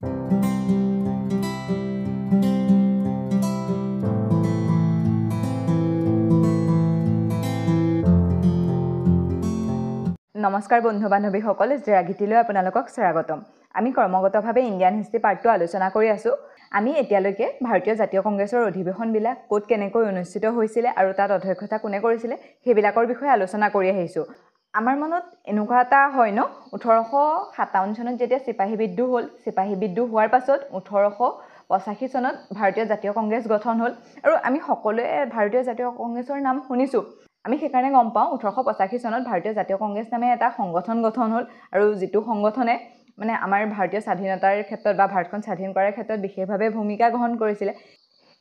নমস্কাৰ বন্ধু বান্ধৱীসকল, জেৰাগিটিলৈ আপোনালোকক স্বাগতম। আমি কৰ্মগতভাৱে ইণ্ডিয়ান হিষ্ট্ৰী পাৰ্টটো আলোচনা কৰি আছোঁ। আমি এতিয়ালৈকে ভাৰতীয় জাতীয় কংগ্ৰেছৰ অধিৱেশনবিলাক ক'ত কেনেকৈ অনুষ্ঠিত হৈছিলে আৰু তাত অধ্যক্ষতা কোনে কৰিছিলে সেইবিলাকৰ বিষয়ে আলোচনা কৰি আহিছোঁ। আমাৰ মনত এনেকুৱা এটা হয় ন, 1857 চনত যেতিয়া চিপাহী বিদ্ৰোহ হ'ল, চিপাহী বিদ্ৰোহ হোৱাৰ পাছত 1885 চনত ভাৰতীয় জাতীয় কংগ্ৰেছ গঠন হ'ল আৰু আমি সকলোৱে ভাৰতীয় জাতীয় কংগ্ৰেছৰ নাম শুনিছোঁ। আমি সেইকাৰণে গম পাওঁ 1885 চনত ভাৰতীয় জাতীয় কংগ্ৰেছ নামে এটা সংগঠন গঠন হ'ল আৰু যিটো সংগঠনে মানে আমাৰ ভাৰতীয় স্বাধীনতাৰ ক্ষেত্ৰত বা ভাৰতখন স্বাধীন কৰাৰ ক্ষেত্ৰত বিশেষভাৱে ভূমিকা গ্ৰহণ কৰিছিলে।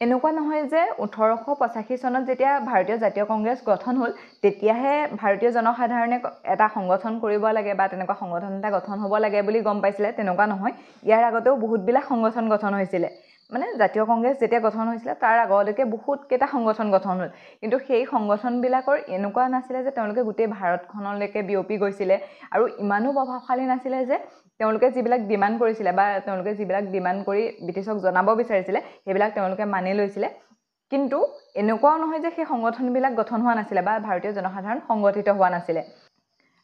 এনেকুৱা নহয় যে 1885 চনত যেতিয়া ভাৰতীয় জাতীয় কংগ্ৰেছ গঠন হ'ল তেতিয়াহে ভাৰতীয় জনসাধাৰণে এটা সংগঠন কৰিব লাগে বা তেনেকুৱা সংগঠন এটা গঠন হ'ব লাগে বুলি গম পাইছিলে, তেনেকুৱা নহয়। ইয়াৰ আগতেও বহুতবিলাক সংগঠন গঠন হৈছিলে। মানে জাতীয় কংগ্ৰেছ যেতিয়া গঠন হৈছিলে তাৰ আগলৈকে বহুতকেইটা সংগঠন গঠন হ'ল, কিন্তু সেই সংগঠনবিলাকৰ এনেকুৱা নাছিলে যে তেওঁলোকে গোটেই ভাৰতখনলৈকে বিয়পি গৈছিলে আৰু ইমানো প্ৰভাৱশালী নাছিলে যে তেওঁলোকে যিবিলাক ডিমাণ্ড কৰিছিলে বা তেওঁলোকে যিবিলাক ডিমাণ্ড কৰি ব্ৰিটিছক জনাব বিচাৰিছিলে সেইবিলাক তেওঁলোকে মানি লৈছিলে। কিন্তু এনেকুৱাও নহয় যে সেই সংগঠনবিলাক গঠন হোৱা নাছিলে বা ভাৰতীয় জনসাধাৰণ সংগঠিত হোৱা নাছিলে।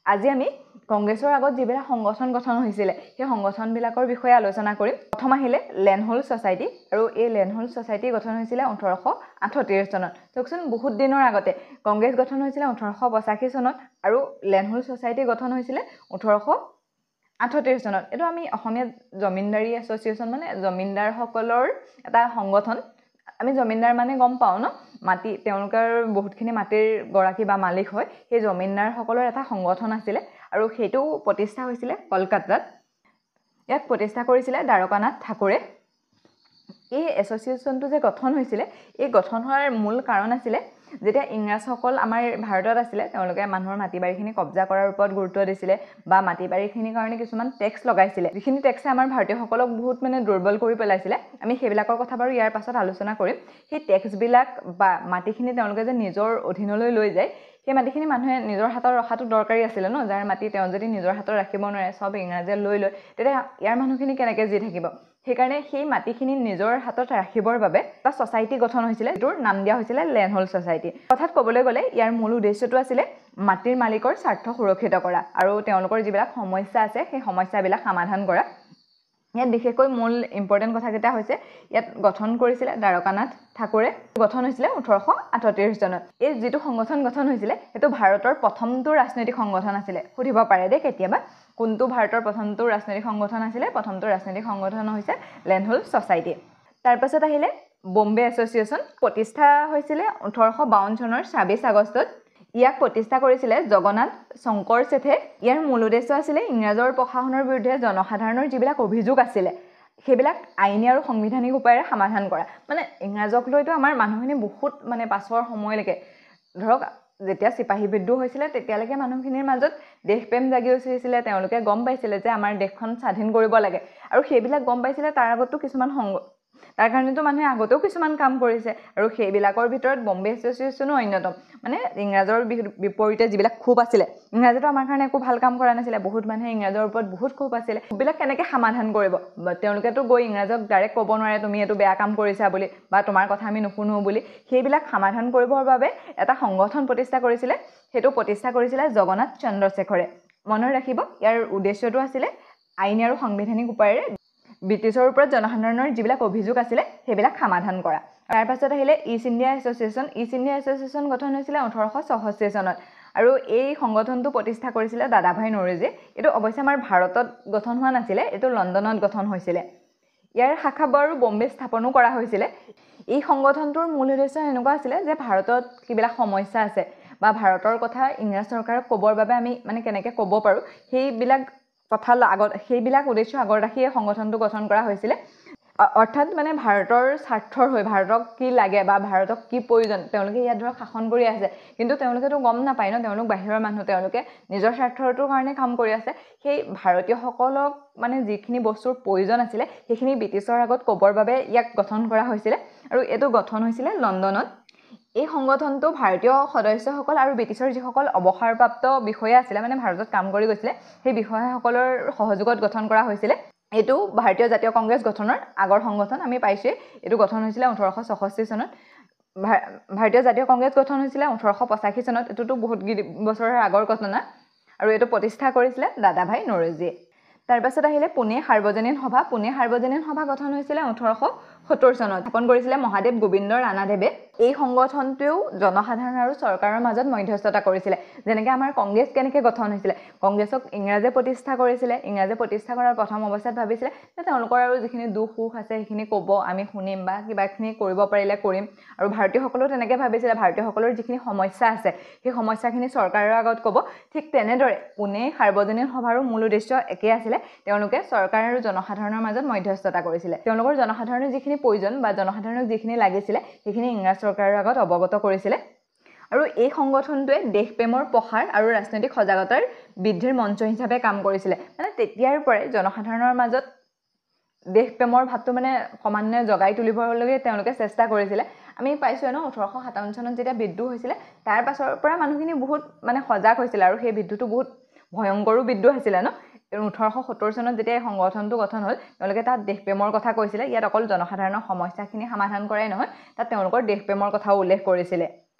আজি আমি কংগ্ৰেছৰ আগত যিবিলাক সংগঠন গঠন হৈছিলে সেই সংগঠনবিলাকৰ বিষয়ে আলোচনা কৰিম। প্ৰথম আহিলে লেণ্ডহোল্ড ছ'চাইটি, আৰু এই লেণ্ডহোল্ড ছ'চাইটি গঠন হৈছিলে 1838 চনত। চাওকচোন, বহুত দিনৰ আগতে কংগ্ৰেছ গঠন হৈছিলে 1885 চনত আৰু লেণ্ডহোল্ড ছ'চাইটি গঠন হৈছিলে 1838 চনত। এইটো আমি অসমীয়া জমিনদাৰী এছ'চিয়েশ্যন মানে জমিনদাৰসকলৰ এটা সংগঠন। আমি জমিনদাৰ মানে গম পাওঁ ন, মাটি তেওঁলোকৰ বহুতখিনি মাটিৰ গৰাকী বা মালিক হয়, সেই জমিনদাৰসকলৰ এটা সংগঠন আছিলে আৰু সেইটো প্ৰতিষ্ঠা হৈছিলে কলকাতাত। ইয়াক প্ৰতিষ্ঠা কৰিছিলে দ্বাৰকানাথ ঠাকুৰে। এই এছ'চিয়েশ্যনটো যে গঠন হৈছিলে, এই গঠন হোৱাৰ মূল কাৰণ আছিলে যেতিয়া ইংৰাজসকল আমাৰ ভাৰতত আছিলে তেওঁলোকে মানুহৰ মাটি বাৰীখিনি কব্জা কৰাৰ ওপৰত গুৰুত্ব দিছিলে বা মাটি বাৰীখিনিৰ কাৰণে কিছুমান টেক্স লগাইছিলে, যিখিনি টেক্সে আমাৰ ভাৰতীয়সকলক বহুত দুৰ্বল কৰি পেলাইছিলে। আমি সেইবিলাকৰ কথা বাৰু ইয়াৰ পাছত আলোচনা কৰিম। সেই টেক্সবিলাক বা মাটিখিনি তেওঁলোকে যে নিজৰ অধীনলৈ লৈ যায়, সেই মাটিখিনি মানুহে নিজৰ হাতত ৰখাটো দৰকাৰী আছিলে ন। যাৰ মাটি তেওঁ যদি নিজৰ হাতত ৰাখিব নোৱাৰে, চব ইংৰাজে লৈ লয়, তেতিয়া ইয়াৰ মানুহখিনি কেনেকৈ জীয়াই থাকিব? সেইকাৰণে সেই মাটিখিনি নিজৰ হাতত ৰাখিবৰ বাবে এটা ছ'চাইটি গঠন হৈছিলে, যিটোৰ নাম দিয়া হৈছিলে লেণ্ডহোল্ড ছ'চাইটি। অৰ্থাৎ ক'বলৈ গ'লে ইয়াৰ মূল উদ্দেশ্যটো আছিলে মাটিৰ মালিকৰ স্বাৰ্থ সুৰক্ষিত কৰা আৰু তেওঁলোকৰ যিবিলাক সমস্যা আছে সেই সমস্যাবিলাক সমাধান কৰা। ইয়াত বিশেষকৈ মূল ইম্পৰ্টেণ্ট কথাকেইটা হৈছে, ইয়াত গঠন কৰিছিলে দ্বাৰকানাথ ঠাকুৰে। গঠন হৈছিলে 1838 চনত। এই যিটো সংগঠন গঠন হৈছিলে সেইটো ভাৰতৰ প্ৰথমটো ৰাজনৈতিক সংগঠন আছিলে। সুধিব পাৰে দেই কেতিয়াবা, কোনটো ভাৰতৰ প্ৰথমটো ৰাজনৈতিক সংগঠন আছিলে? প্ৰথমটো ৰাজনৈতিক সংগঠন হৈছে লেণ্ডহোল্ড ছ'চাইটি। তাৰপাছত আহিলে বম্বে এছ'চিয়েশ্যন। প্ৰতিষ্ঠা হৈছিলে 1852 চনৰ 26 আগষ্টত। ইয়াক প্ৰতিষ্ঠা কৰিছিলে জগন্নাথ শংকৰ ছেঠে। ইয়াৰ মূল উদ্দেশ্য আছিলে ইংৰাজৰ প্ৰশাসনৰ বিৰুদ্ধে জনসাধাৰণৰ যিবিলাক অভিযোগ আছিলে সেইবিলাক আইনী আৰু সাংবিধানিক উপায়েৰে সমাধান কৰা। মানে ইংৰাজক লৈতো আমাৰ মানুহখিনি বহুত পাছৰ সময়লৈকে, ধৰক যেতিয়া চিপাহী বিদ্ৰোহ হৈছিলে তেতিয়ালৈকে মানুহখিনিৰ মাজত দেশপ্ৰেম জাগি উঠিছিলে। তেওঁলোকে গম পাইছিলে যে আমাৰ দেশখন স্বাধীন কৰিব লাগে আৰু সেইবিলাক গম পাইছিলে। তাৰ আগতো কিছুমান তাৰ কাৰণেতো মানুহে আগতেও কিছুমান কাম কৰিছে আৰু সেইবিলাকৰ ভিতৰত বম্বে এছ'চিয়েশ্যনো অন্যতম। মানে ইংৰাজৰ বিপৰীতে যিবিলাক ক্ষোভ আছিলে, ইংৰাজেতো আমাৰ কাৰণে একো ভাল কাম কৰা নাছিলে, বহুত মানুহে ইংৰাজৰ ওপৰত বহুত ক্ষোভ আছিলে। সেইবিলাক কেনেকৈ সমাধান কৰিব? তেওঁলোকেতো গৈ ইংৰাজক ডাইৰেক্ট ক'ব নোৱাৰে তুমি এইটো বেয়া কাম কৰিছা বুলি বা তোমাৰ কথা আমি নুশুনো বুলি। সেইবিলাক সমাধান কৰিবৰ বাবে এটা সংগঠন প্ৰতিষ্ঠা কৰিছিলে। সেইটো প্ৰতিষ্ঠা কৰিছিলে জগন্নাথ চন্দ্ৰশেখৰে। মনত ৰাখিব, ইয়াৰ উদ্দেশ্যটো আছিলে আইনী আৰু সাংবিধানিক উপায়েৰে ব্ৰিটিছৰ ওপৰত জনসাধাৰণৰ যিবিলাক অভিযোগ আছিলে সেইবিলাক সমাধান কৰা। তাৰপাছত আহিলে east India association. East India association গঠন হৈছিলে 1864 চনত আৰু এই সংগঠনটো প্ৰতিষ্ঠা কৰিছিলে দাদাভাই নৌৰোজীয়ে। এইটো অৱশ্যে আমাৰ ভাৰতত গঠন হোৱা নাছিলে, এইটো লণ্ডনত গঠন হৈছিলে। ইয়াৰ শাখা বাৰু বম্বে স্থাপনো কৰা হৈছিলে। এই সংগঠনটোৰ মূল উদ্দেশ্য এনেকুৱা আছিলে যে ভাৰতত কিবিলাক সমস্যা আছে বা ভাৰতৰ কথা ইংৰাজ চৰকাৰক ক'বৰ বাবে আমি কেনেকৈ ক'ব পাৰোঁ সেইবিলাক উদ্দেশ্য আগত ৰাখি এই সংগঠনটো গঠন কৰা হৈছিলে। অৰ্থাৎ ভাৰতৰ স্বাৰ্থৰ হৈ ভাৰতক কি লাগে বা ভাৰতক কি প্ৰয়োজন, তেওঁলোকে ইয়াত ধৰক শাসন কৰি আছে কিন্তু তেওঁলোকেতো গম নাপায় ন, তেওঁলোক বাহিৰৰ মানুহ, তেওঁলোকে নিজৰ স্বাৰ্থটোৰ কাৰণে কাম কৰি আছে। সেই ভাৰতীয়সকলক যিখিনি বস্তুৰ প্ৰয়োজন আছিলে সেইখিনি ব্ৰিটিছৰ আগত ক'বৰ বাবে ইয়াক গঠন কৰা হৈছিলে আৰু এইটো গঠন হৈছিলে লণ্ডনত। এই সংগঠনটো ভাৰতীয় সদস্যসকল আৰু ব্ৰিটিছৰ যিসকল অৱসৰপ্ৰাপ্ত বিষয়া আছিলে, ভাৰতত কাম কৰি গৈছিলে, সেই বিষয়াসকলৰ সহযোগত গঠন কৰা হৈছিলে। এইটো ভাৰতীয় জাতীয় কংগ্ৰেছ গঠনৰ আগৰ সংগঠন আমি পাইছোঁ এইটো গঠন হৈছিলে 1864 চনত ভাৰতীয় জাতীয় কংগ্ৰেছ গঠন হৈছিলে 1885 চনত এটোটো বহুত বছৰৰ আগৰ ঘটনা আৰু এটো প্ৰতিষ্ঠা কৰিছিলে দাদাভাই নৰজীয়ে তাৰ পাছত আহিলে পুনে সাৰ্বজনীন সভা গঠন হৈছিলে 1870 চনত স্থাপন কৰিছিলে মহাদেৱ গোবিন্দ ৰাণাদেৱে এই সংগঠনটোও জনসাধাৰণ আৰু চৰকাৰৰ মাজত মধ্যস্থতা কৰিছিলে যেনেকৈ আমাৰ কংগ্ৰেছ কেনেকৈ গঠন হৈছিলে কংগ্ৰেছক ইংৰাজে প্ৰতিষ্ঠা কৰিছিলে ইংৰাজে প্ৰতিষ্ঠা কৰাৰ প্ৰথম অৱস্থাত ভাবিছিলে যে তেওঁলোকৰ আৰু যিখিনি দুখ সুখ আছে সেইখিনি ক'ব আমি শুনিম বা কিবাখিনি কৰিব পাৰিলে কৰিম আৰু ভাৰতীয়সকলেও তেনেকৈ ভাবিছিলে ভাৰতীয়সকলৰ যিখিনি সমস্যা আছে সেই সমস্যাখিনি চৰকাৰৰ আগত ক'ব ঠিক তেনেদৰে পুনে সাৰ্বজনীন সভাৰো মূল উদ্দেশ্য একেই আছিলে তেওঁলোকে চৰকাৰ আৰু জনসাধাৰণৰ মাজত মধ্যস্থতা কৰিছিলে তেওঁলোকৰ জনসাধাৰণৰ যিখিনি প্ৰয়োজন বা জনসাধাৰণক যিখিনি লাগিছিলে সেইখিনি ইংৰাজ চৰকাৰৰ আগত অৱগত কৰিছিলে আৰু এই সংগঠনটোৱে দেশপ্ৰেমৰ প্ৰসাৰ আৰু ৰাজনৈতিক সজাগতাৰ বৃদ্ধিৰ মঞ্চ হিচাপে কাম কৰিছিলে মানে তেতিয়াৰ পৰাই জনসাধাৰণৰ মাজত দেশপ্ৰেমৰ ভাৱটো মানে ক্ৰমান্বয়ে জগাই তুলিবলৈ তেওঁলোকে চেষ্টা কৰিছিলে আমি পাইছোঁ ন 1857 চনত যেতিয়া বিদ্ৰোহ হৈছিলে তাৰ পাছৰ পৰা মানুহখিনি বহুত মানে সজাগ হৈছিলে আৰু সেই বিদ্ৰোহটো বহুত ভয়ংকৰো বিদ্ৰোহ হৈছিলে ন 1870 চনত যেতিয়া এই সংগঠনটো গঠন হ'ল তেওঁলোকে তাত দেশপ্ৰেমৰ কথা কৈছিলে ইয়াত অকল জনসাধাৰণৰ সমস্যাখিনি সমাধান কৰাই নহয় তাত তেওঁলোকৰ দেশপ্ৰেমৰ কথাও উল্লেখ কৰিছিলে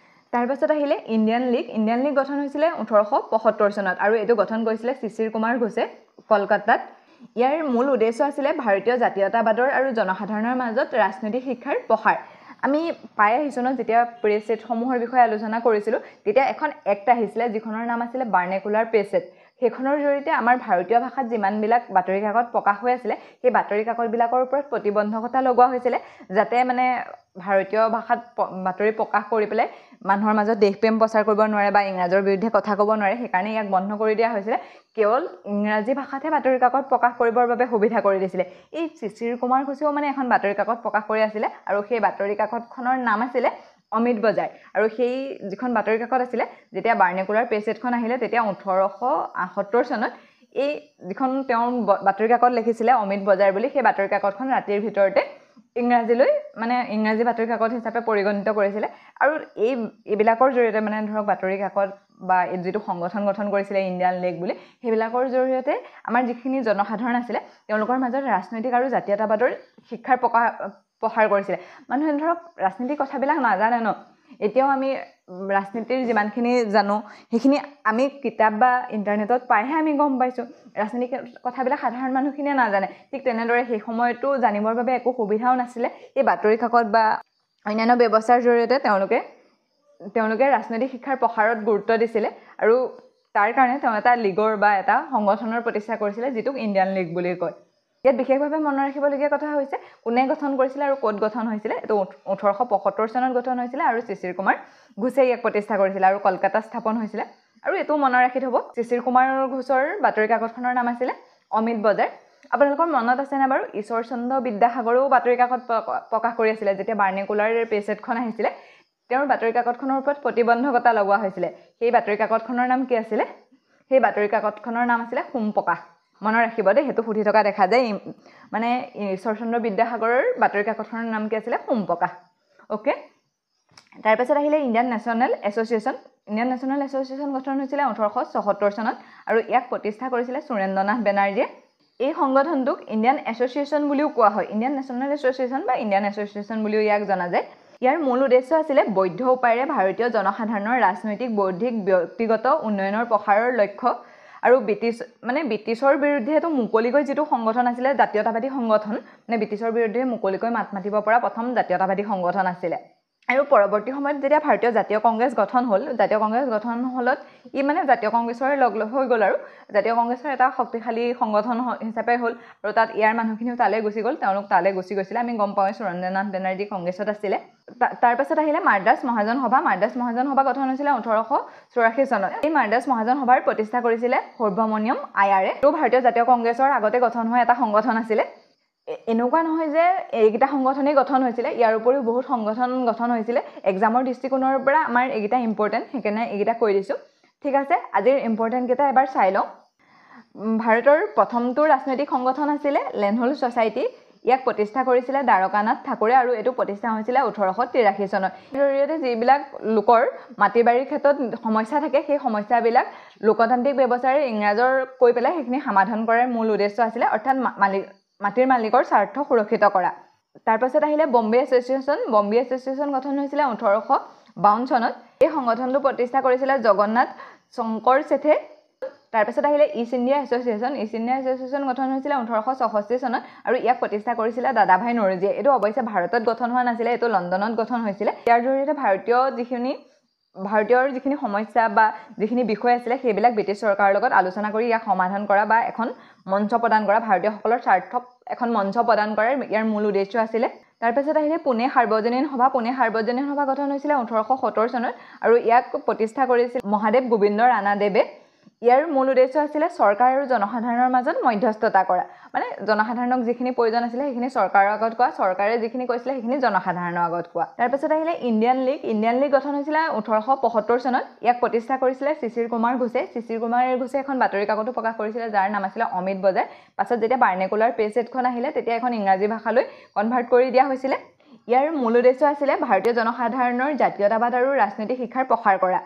তাৰ পাছত আহিলে ইণ্ডিয়ান লীগ গঠন হৈছিলে 1875 চনত আৰু এইটো গঠন কৰিছিলে শিশিৰ কুমাৰ ঘোষে কলকাতাত ইয়াৰ মূল উদ্দেশ্য আছিলে ভাৰতীয় জাতীয়তাবাদৰ আৰু জনসাধাৰণৰ মাজত ৰাজনৈতিক শিক্ষাৰ প্ৰসাৰ আমি পাই আহিছোঁ ন যেতিয়া প্ৰেছ এক্টসমূহৰ বিষয়ে আলোচনা কৰিছিলোঁ তেতিয়া এখন এক্ট আহিছিলে যিখনৰ নাম আছিলে ভাৰ্নেকুলাৰ প্ৰেছ এক্ট সেইখনৰ জৰিয়তে আমাৰ ভাৰতীয় ভাষাত যিমানবিলাক বাতৰি কাকত প্ৰকাশ হৈ আছিলে সেই বাতৰি কাকতবিলাকৰ ওপৰত প্ৰতিবন্ধকতা লগোৱা হৈছিলে যাতে মানে ভাৰতীয় ভাষাত বাতৰি প্ৰকাশ কৰি পেলাই মানুহৰ মাজত দেশপ্ৰেম প্ৰচাৰ কৰিব নোৱাৰে বা ইংৰাজৰ বিৰুদ্ধে কথা ক'ব নোৱাৰে সেইকাৰণে ইয়াক বন্ধ কৰি দিয়া হৈছিলে কেৱল ইংৰাজী ভাষাতহে বাতৰি কাকত প্ৰকাশ কৰিবৰ বাবে সুবিধা কৰি দিছিলে এই শিশিৰ কুমাৰ ঘোষেও মানে এখন বাতৰি কাকত প্ৰকাশ কৰি আছিলে আৰু সেই বাতৰি কাকতখনৰ নাম আছিলে অমিত বজাৰ আৰু সেই যিখন বাতৰি কাকত আছিলে যেতিয়া ভাৰ্নেকুলাৰ প্ৰেছ এক্টখন আহিলে তেতিয়া 1878 চনত এই যিখন তেওঁৰ বাতৰি কাকত লিখিছিলে অমিত বজাৰ বুলি সেই বাতৰি কাকতখন ৰাতিৰ ভিতৰতে ইংৰাজীলৈ মানে ইংৰাজী বাতৰি কাকত হিচাপে পৰিগণিত কৰিছিলে আৰু এইবিলাকৰ জৰিয়তে মানে ধৰক বাতৰি কাকত বা যিটো সংগঠন গঠন কৰিছিলে ইণ্ডিয়ান লীগ বুলি সেইবিলাকৰ জৰিয়তে আমাৰ যিখিনি জনসাধাৰণ আছিলে তেওঁলোকৰ মাজত ৰাজনৈতিক আৰু জাতীয়তাবাদৰ শিক্ষাৰ প্ৰসাৰ কৰিছিলে মানুহে ধৰক ৰাজনীতিৰ কথাবিলাক নাজানে ন এতিয়াও আমি ৰাজনীতিৰ যিমানখিনি জানো সেইখিনি আমি কিতাপ বা ইণ্টাৰনেটত পাইহে আমি গম পাইছোঁ ৰাজনীতিৰ কথাবিলাক সাধাৰণ মানুহখিনিয়ে নাজানে ঠিক তেনেদৰে সেই সময়তো জানিবৰ বাবে একো সুবিধাও নাছিলে এই বাতৰি কাকত বা অন্যান্য ব্যৱস্থাৰ জৰিয়তে তেওঁলোকে ৰাজনৈতিক শিক্ষাৰ প্ৰসাৰত গুৰুত্ব দিছিলে আৰু তাৰ কাৰণে তেওঁ এটা লীগৰ বা এটা সংগঠনৰ প্ৰতিষ্ঠা কৰিছিলে যিটোক ইণ্ডিয়ান লীগ বুলি কয় ইয়াত বিশেষভাৱে মনত ৰাখিবলগীয়া কথা হৈছে কোনে গঠন কৰিছিলে আৰু ক'ত গঠন হৈছিলে এইটো 1875 চনত গঠন হৈছিলে আৰু শিশিৰ কুমাৰ ঘোষে ইয়াক প্ৰতিষ্ঠা কৰিছিলে আৰু কলকাতা স্থাপন হৈছিলে আৰু এইটো মনত ৰাখি থ'ব শিশিৰ কুমাৰ ঘোষৰ বাতৰি কাকতখনৰ নাম আছিলে অমিত বজাৰ আপোনালোকৰ মনত আছেনে বাৰু ঈশ্বৰচন্দ্ৰ বিদ্যাসাগৰেও বাতৰি কাকত প্ৰকাশ কৰি আছিলে যেতিয়া ভাৰ্নেকুলাৰ প্ৰেছ এক্টখন আহিছিলে তেওঁৰ বাতৰি কাকতখনৰ ওপৰত প্ৰতিবন্ধকতা লগোৱা হৈছিলে সেই বাতৰি কাকতখনৰ নাম কি আছিলে সেই বাতৰি কাকতখনৰ নাম আছিলে সোমপ্ৰকাশ মনত ৰাখিব দেই সেইটো সুধি থকা দেখা যায় মানে ঈশ্বৰচন্দ্ৰ বিদ্যাসাগৰৰ বাতৰি কাকতখনৰ নাম কি আছিলে সোমপ্ৰকাশ ওকে তাৰপাছত আহিলে ইণ্ডিয়ান নেশ্যনেল এছ'চিয়েশ্যন গঠন হৈছিলে 1874 চনত আৰু ইয়াক প্ৰতিষ্ঠা কৰিছিলে সুৰেন্দ্ৰনাথ বেনাৰ্জীয়ে এই সংগঠনটোক ইণ্ডিয়ান এছ'চিয়েশ্যন বুলিও কোৱা হয় ইণ্ডিয়ান নেশ্যনেল এছ'চিয়েশ্যন বা ইণ্ডিয়ান এছ'চিয়েশ্যন বুলিও ইয়াক জনা যায় ইয়াৰ মূল উদ্দেশ্য আছিলে বৈধ উপায়েৰে ভাৰতীয় জনসাধাৰণৰ ৰাজনৈতিক বৌদ্ধিক ব্যক্তিগত উন্নয়নৰ প্ৰসাৰৰ লক্ষ্য আৰু ব্ৰিটিছৰ বিৰুদ্ধেটো মুকলিকৈ যিটো সংগঠন আছিলে জাতীয়তাবাদী সংগঠন মানে ব্ৰিটিছৰ বিৰুদ্ধে মুকলিকৈ মাত মাতিব পৰা প্ৰথম জাতীয়তাবাদী সংগঠন আছিলে আৰু পৰৱৰ্তী সময়ত যেতিয়া ভাৰতীয় জাতীয় কংগ্ৰেছ গঠন হ'লত ই মানে জাতীয় কংগ্ৰেছৰ লগ হৈ গ'ল আৰু জাতীয় কংগ্ৰেছৰ এটা শক্তিশালী সংগঠন হিচাপে হ'ল আৰু তাত ইয়াৰ মানুহখিনিও তালৈ গুচি গ'ল তেওঁলোক তালৈ গুচি গৈছিলে আমি গম পাওঁ সুৰেন্দ্ৰনাথ বেনাৰ্জী কংগ্ৰেছত আছিলে তাৰপাছত আহিলে মাদ্ৰাছ মহাজন সভা গঠন হৈছিলে 1884 চনত এই মাদ্ৰাছ মহাজন সভাৰ প্ৰতিষ্ঠা কৰিছিলে সৰ্বমনিয়ম আয়াৰে এইটো ভাৰতীয় জাতীয় কংগ্ৰেছৰ আগতে গঠন হোৱা এটা সংগঠন আছিলে এনেকুৱা নহয় যে এইকেইটা সংগঠনেই গঠন হৈছিলে ইয়াৰ উপৰিও বহুত সংগঠন গঠন হৈছিলে এক্সামৰ দৃষ্টিকোণৰ পৰা আমাৰ এইকেইটা ইম্পৰ্টেণ্ট সেইকাৰণে এইকেইটা কৈ দিছোঁ ঠিক আছে আজিৰ ইম্পৰ্টেণ্টকেইটা এবাৰ চাই লওঁ ভাৰতৰ প্ৰথমটো ৰাজনৈতিক সংগঠন আছিলে লেনহোল ছ'চাইটি ইয়াক প্ৰতিষ্ঠা কৰিছিলে দ্বাৰকানাথ ঠাকুৰে আৰু এইটো প্ৰতিষ্ঠা হৈছিলে 1883 চনত জৰিয়তে যিবিলাক লোকৰ মাটি বাৰীৰ ক্ষেত্ৰত সমস্যা থাকে সেই সমস্যাবিলাক লোকতান্ত্ৰিক ব্যৱস্থাৰে ইংৰাজৰ কৈ পেলাই সেইখিনি সমাধান কৰাৰ মূল উদ্দেশ্য আছিলে অৰ্থাৎ মাটিৰ মালিকৰ স্বাৰ্থ সুৰক্ষিত কৰা তাৰপাছত আহিলে বম্বে এছ'চিয়েশ্যন গঠন হৈছিলে 1852 চনত এই সংগঠনটো প্ৰতিষ্ঠা কৰিছিলে জগন্নাথ শংকৰ ছেঠে তাৰপাছত আহিলে ইষ্ট ইণ্ডিয়া এছ'চিয়েশ্যন গঠন হৈছিলে 1864 চনত আৰু ইয়াক প্ৰতিষ্ঠা কৰিছিলে দাদাভাই নৰোজীয়ে এইটো অৱশ্যে ভাৰতত গঠন হোৱা নাছিলে এইটো লণ্ডনত গঠন হৈছিলে ইয়াৰ জৰিয়তে ভাৰতীয়ৰ যিখিনি সমস্যা বা যিখিনি বিষয় আছিলে সেইবিলাক ব্ৰিটিছ চৰকাৰৰ লগত আলোচনা কৰি ইয়াক সমাধান কৰা বা এখন মঞ্চ প্ৰদান কৰা ভাৰতীয়সকলৰ স্বাৰ্থক এখন মঞ্চ প্ৰদান কৰাৰ ইয়াৰ মূল উদ্দেশ্য আছিলে তাৰপাছত আহিলে পুনে সাৰ্বজনীন সভা গঠন হৈছিলে 1870 চনত আৰু ইয়াক প্ৰতিষ্ঠা কৰিছিল মহাদেৱ গোবিন্দ ৰাণাদেৱে ইয়াৰ মূল উদ্দেশ্য আছিলে চৰকাৰ আৰু জনসাধাৰণৰ মাজত মধ্যস্থতা কৰা মানে জনসাধাৰণক যিখিনি প্ৰয়োজন আছিলে সেইখিনি চৰকাৰৰ আগত কোৱা চৰকাৰে যিখিনি কৈছিলে সেইখিনি জনসাধাৰণৰ আগত কোৱা তাৰপাছত আহিলে ইণ্ডিয়ান লীগ গঠন হৈছিলে 1875 চনত ইয়াক প্ৰতিষ্ঠা কৰিছিলে শিশিৰ কুমাৰ ঘোষে এখন বাতৰি কাকতো প্ৰকাশ কৰিছিলে যাৰ নাম আছিলে অমিত বজাৰ পাছত যেতিয়া বাৰ্নেকুলাৰ পেজখন আহিলে তেতিয়া এখন ইংৰাজী ভাষালৈ কনভাৰ্ট কৰি দিয়া হৈছিলে ইয়াৰ মূল উদ্দেশ্য আছিলে ভাৰতীয় জনসাধাৰণৰ জাতীয়তাবাদ আৰু ৰাজনৈতিক শিক্ষাৰ প্ৰসাৰ কৰা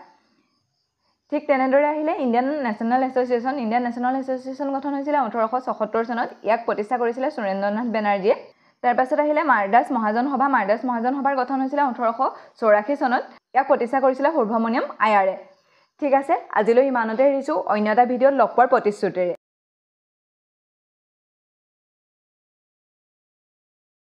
ঠিক তেনেদৰে আহিলে ইণ্ডিয়ান নেশ্যনেল এছ'চিয়েশ্যন গঠন হৈছিলে 1874 চনত ইয়াক প্ৰতিষ্ঠা কৰিছিলে সুৰেন্দ্ৰনাথ বেনাৰ্জীয়ে তাৰপাছত আহিলে মাৰ্ডাছ মহাজন সভাৰ গঠন হৈছিলে 1884 চনত ইয়াক প্ৰতিষ্ঠা কৰিছিলে সুব্ৰমণিয়ম আয়াৰে ঠিক আছে আজিলৈ ইমানতে এৰিছোঁ অন্য এটা ভিডিঅ'ত লগ পোৱাৰ প্ৰতিশ্ৰুতিৰে